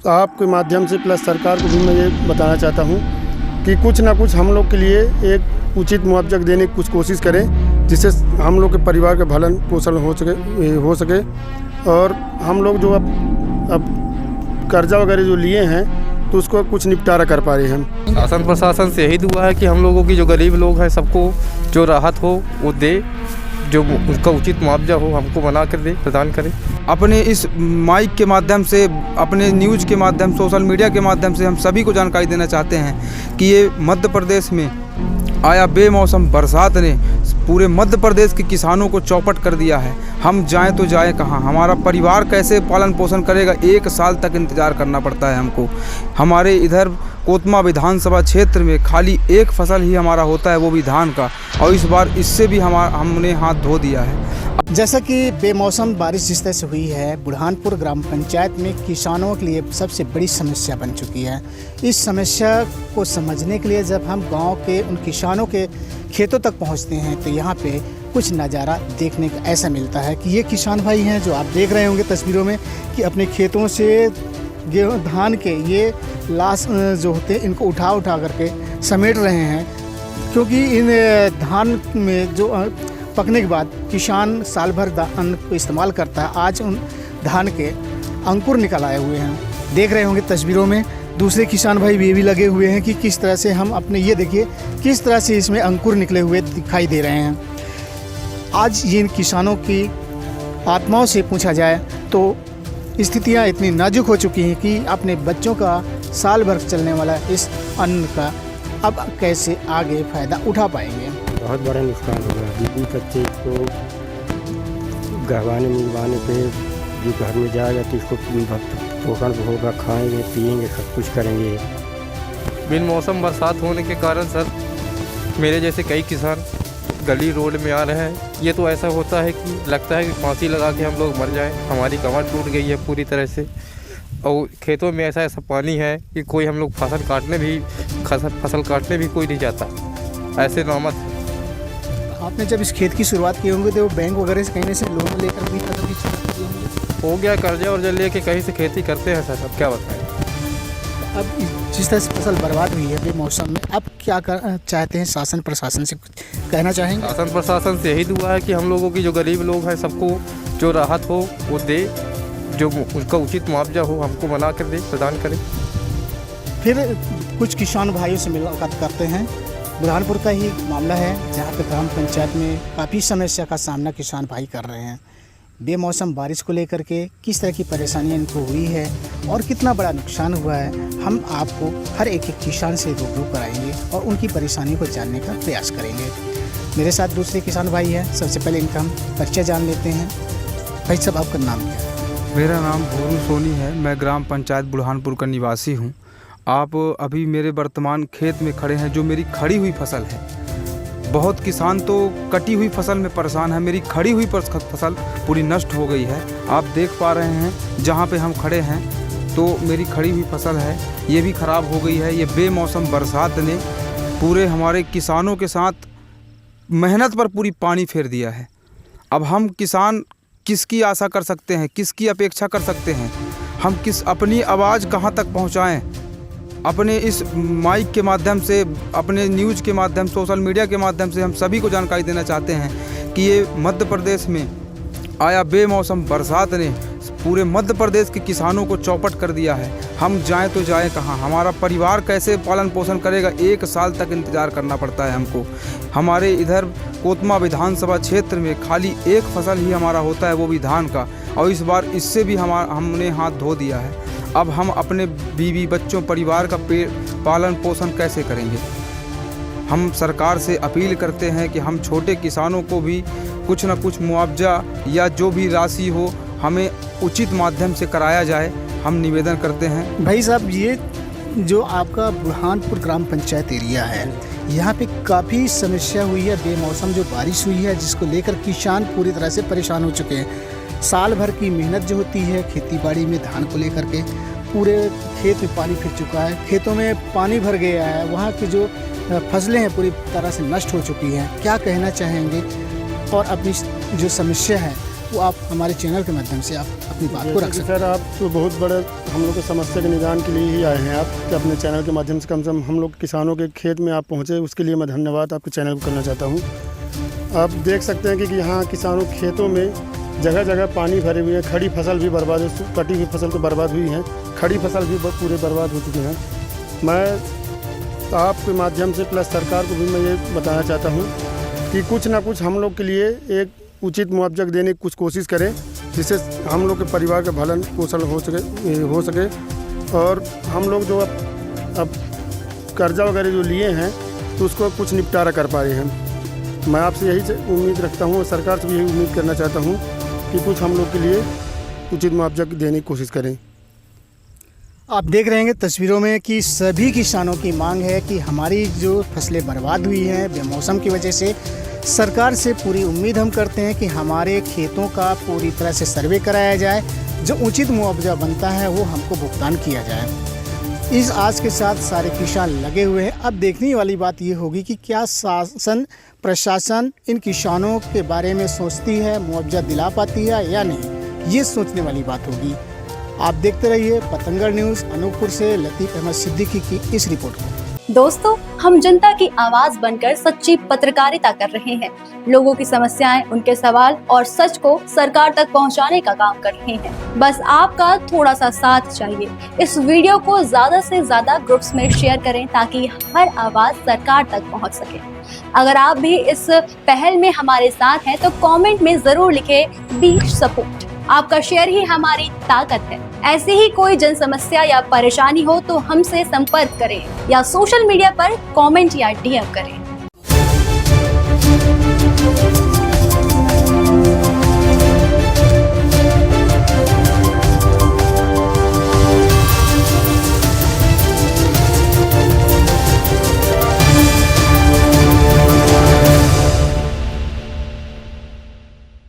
आपके माध्यम से प्लस सरकार को भी मैं ये बताना चाहता हूँ कि कुछ ना कुछ हम लोग के लिए एक उचित मुआवजा देने की कुछ कोशिश करें, जिससे हम लोग के परिवार का भरण पोषण हो सके और हम लोग जो अब कर्जा वगैरह जो लिए हैं तो उसको कुछ निपटारा कर पा रहे हैं। शासन प्रशासन से यही दुआ है कि हम लोगों की जो गरीब लोग हैं सबको जो राहत हो वो दे, जो उसका उचित मुआवजा हो हमको बना कर दे, प्रदान करे। अपने इस माइक के माध्यम से, अपने न्यूज़ के माध्यम, सोशल मीडिया के माध्यम से हम सभी को जानकारी देना चाहते हैं कि ये मध्य प्रदेश में आया बेमौसम बरसात ने पूरे मध्य प्रदेश के किसानों को चौपट कर दिया है। हम जाएं तो जाएं कहाँ, हमारा परिवार कैसे पालन पोषण करेगा? 1 साल तक इंतज़ार करना पड़ता है हमको। हमारे इधर कोतमा विधानसभा क्षेत्र में खाली एक फसल ही हमारा होता है, वो भी धान का, और इस बार इससे भी हमने हाथ धो दिया है। जैसा कि बेमौसम बारिश जिस तरह से हुई है, बुरहानपुर ग्राम पंचायत में किसानों के लिए सबसे बड़ी समस्या बन चुकी है। इस समस्या को समझने के लिए जब हम गांव के उन किसानों के खेतों तक पहुंचते हैं तो यहाँ पे कुछ नज़ारा देखने का ऐसा मिलता है कि ये किसान भाई हैं जो आप देख रहे होंगे तस्वीरों में कि अपने खेतों से गेहूँ धान के ये लाश जो होते हैं इनको उठा करके समेट रहे हैं, क्योंकि इन धान में जो पकने के बाद किसान साल भर अन्न को इस्तेमाल करता है। आज उन धान के अंकुर निकल आए हुए हैं, देख रहे होंगे तस्वीरों में। दूसरे किसान भाई भी लगे हुए हैं कि किस तरह से हम अपने ये देखिए किस तरह से इसमें अंकुर निकले हुए दिखाई दे रहे हैं। आज इन किसानों की आत्माओं से पूछा जाए तो स्थितियाँ इतनी नाजुक हो चुकी हैं कि अपने बच्चों का साल भर चलने वाला इस अन्न का अब कैसे आगे फ़ायदा उठा पाएंगे। बहुत बड़ा नुकसान होगा। बीवी बच्चे को गहवाने मिलवाने पे जो घर में जाएगा तो इसको पोषण होगा, खाएंगे पिएंगे सब कुछ करेंगे। बिन मौसम बरसात होने के कारण सर मेरे जैसे कई किसान गली रोड में आ रहे हैं। ये तो ऐसा होता है कि लगता है कि फांसी लगा के हम लोग मर जाएं। हमारी कमर टूट गई है पूरी तरह से, और खेतों में ऐसा पानी है कि कोई हम लोग फसल काटने भी कोई नहीं जाता। ऐसे नौमत आपने जब इस खेत की शुरुआत की होंगी तो बैंक वगैरह से कहीं से लोन लेकर भी फसल की शुरुआत की होंगी? हो गया, कर्जा वर्जा लेके कहीं से खेती करते हैं सर। अब क्या बताएं। अब जिस तरह से फसल बर्बाद हुई है बेमौसम में, अब क्या चाहते हैं शासन प्रशासन से, कुछ कहना चाहेंगे? शासन प्रशासन से यही दुआ है कि हम लोगों की जो गरीब लोग हैं सबको जो राहत हो वो दे, जो उसका उचित मुआवजा हो हमको बना कर दे, प्रदान करे। फिर कुछ किसान भाइयों से मुलाकात करते हैं। बुरहानपुर का ही मामला है जहाँ पे ग्राम पंचायत में काफ़ी समस्या का सामना किसान भाई कर रहे हैं। बेमौसम बारिश को लेकर के किस तरह की परेशानियाँ इनको हुई है और कितना बड़ा नुकसान हुआ है, हम आपको हर एक किसान से रूबरू कराएंगे और उनकी परेशानी को जानने का प्रयास करेंगे। मेरे साथ दूसरे किसान भाई हैं, सबसे पहले इनका हम परिचय जान लेते हैं। भाई साहब, आपका नाम क्या है? मेरा नाम भोरू सोनी है, मैं ग्राम पंचायत बुरहानपुर का निवासी हूँ। आप अभी मेरे वर्तमान खेत में खड़े हैं, जो मेरी खड़ी हुई फसल है। बहुत किसान तो कटी हुई फसल में परेशान है, मेरी खड़ी हुई फसल पूरी नष्ट हो गई है। आप देख पा रहे हैं जहाँ पे हम खड़े हैं तो मेरी खड़ी हुई फसल है, ये भी ख़राब हो गई है। ये बेमौसम बरसात ने पूरे हमारे किसानों के साथ मेहनत पर पूरी पानी फेर दिया है। अब हम किसान किसकी आशा कर सकते हैं, किसकी अपेक्षा कर सकते हैं? हम अपनी आवाज़ कहाँ तक पहुँचाएँ? अपने इस माइक के माध्यम से, अपने न्यूज़ के माध्यम, सोशल मीडिया के माध्यम से हम सभी को जानकारी देना चाहते हैं कि ये मध्य प्रदेश में आया बेमौसम बरसात ने पूरे मध्य प्रदेश के किसानों को चौपट कर दिया है। हम जाएं तो जाएं कहाँ, हमारा परिवार कैसे पालन पोषण करेगा? 1 साल तक इंतज़ार करना पड़ता है हमको। हमारे इधर कोतमा विधानसभा क्षेत्र में खाली एक फसल ही हमारा होता है, वो भी धान का, और इस बार इससे भी हमने हाथ धो दिया है। अब हम अपने बीवी बच्चों परिवार का पालन पोषण कैसे करेंगे? हम सरकार से अपील करते हैं कि हम छोटे किसानों को भी कुछ न कुछ मुआवजा या जो भी राशि हो हमें उचित माध्यम से कराया जाए, हम निवेदन करते हैं। भाई साहब, ये जो आपका बुरहानपुर ग्राम पंचायत एरिया है, यहाँ पे काफ़ी समस्या हुई है। बेमौसम जो बारिश हुई है जिसको लेकर किसान पूरी तरह से परेशान हो चुके हैं। साल भर की मेहनत जो होती है खेती बाड़ी में, धान को लेकर के पूरे खेत में पानी फिर चुका है, खेतों में पानी भर गया है, वहाँ की जो फसलें हैं पूरी तरह से नष्ट हो चुकी हैं। क्या कहना चाहेंगे और अपनी जो समस्या है वो आप हमारे चैनल के माध्यम से आप अपनी बात को रख जैसे कि सकते हैं। सर आप तो बहुत बड़े हम लोग की समस्या के निदान के लिए ही आए हैं आप, कि अपने चैनल के माध्यम से कम हम लोग किसानों के खेत में आप पहुँचे, उसके लिए मैं धन्यवाद आपके चैनल को करना चाहता हूँ। आप देख सकते हैं कि यहाँ किसानों के खेतों में जगह जगह पानी भरे हुए हैं, खड़ी फसल भी बर्बाद है, कटी हुई फसल तो बर्बाद हुई है, खड़ी फसल भी पूरे बर्बाद हो चुके हैं। मैं आपके माध्यम से प्लस सरकार को भी मैं ये बताना चाहता हूँ कि कुछ ना कुछ हम लोग के लिए एक उचित मुआवजा देने की कुछ कोशिश करें, जिससे हम लोग के परिवार का भरण पोषण हो सके और हम लोग जो अब कर्जा वगैरह जो लिए हैं तो उसको कुछ निपटारा कर पा रहे हैं। मैं आपसे यही उम्मीद रखता हूँ और सरकार से भी यही उम्मीद करना चाहता हूँ कि कुछ हम लोग के लिए उचित मुआवजा देने की कोशिश करें। आप देख रहे हैं तस्वीरों में कि सभी किसानों की मांग है कि हमारी जो फसलें बर्बाद हुई हैं बेमौसम की वजह से, सरकार से पूरी उम्मीद हम करते हैं कि हमारे खेतों का पूरी तरह से सर्वे कराया जाए, जो उचित मुआवजा बनता है वो हमको भुगतान किया जाए। इस आस के साथ सारे किसान लगे हुए हैं। अब देखने वाली बात ये होगी कि क्या शासन प्रशासन इन किसानों के बारे में सोचती है, मुआवजा दिला पाती है या नहीं, ये सोचने वाली बात होगी। आप देखते रहिए पतंगड़ न्यूज़। अनूपपुर से लतीफ़ अहमद सिद्दीकी की इस रिपोर्ट को। दोस्तों, हम जनता की आवाज बनकर सच्ची पत्रकारिता कर रहे हैं। लोगों की समस्याएं, उनके सवाल और सच को सरकार तक पहुंचाने का काम कर रहे हैं। बस आपका थोड़ा सा साथ चाहिए। इस वीडियो को ज्यादा से ज्यादा ग्रुप्स में शेयर करें ताकि हर आवाज सरकार तक पहुंच सके। अगर आप भी इस पहल में हमारे साथ हैं तो कमेंट में जरूर लिखें बी सपोर्ट। आपका शेयर ही हमारी ताकत है। ऐसी ही कोई जन समस्या या परेशानी हो तो हमसे संपर्क करें या सोशल मीडिया पर कमेंट या डीएम करें।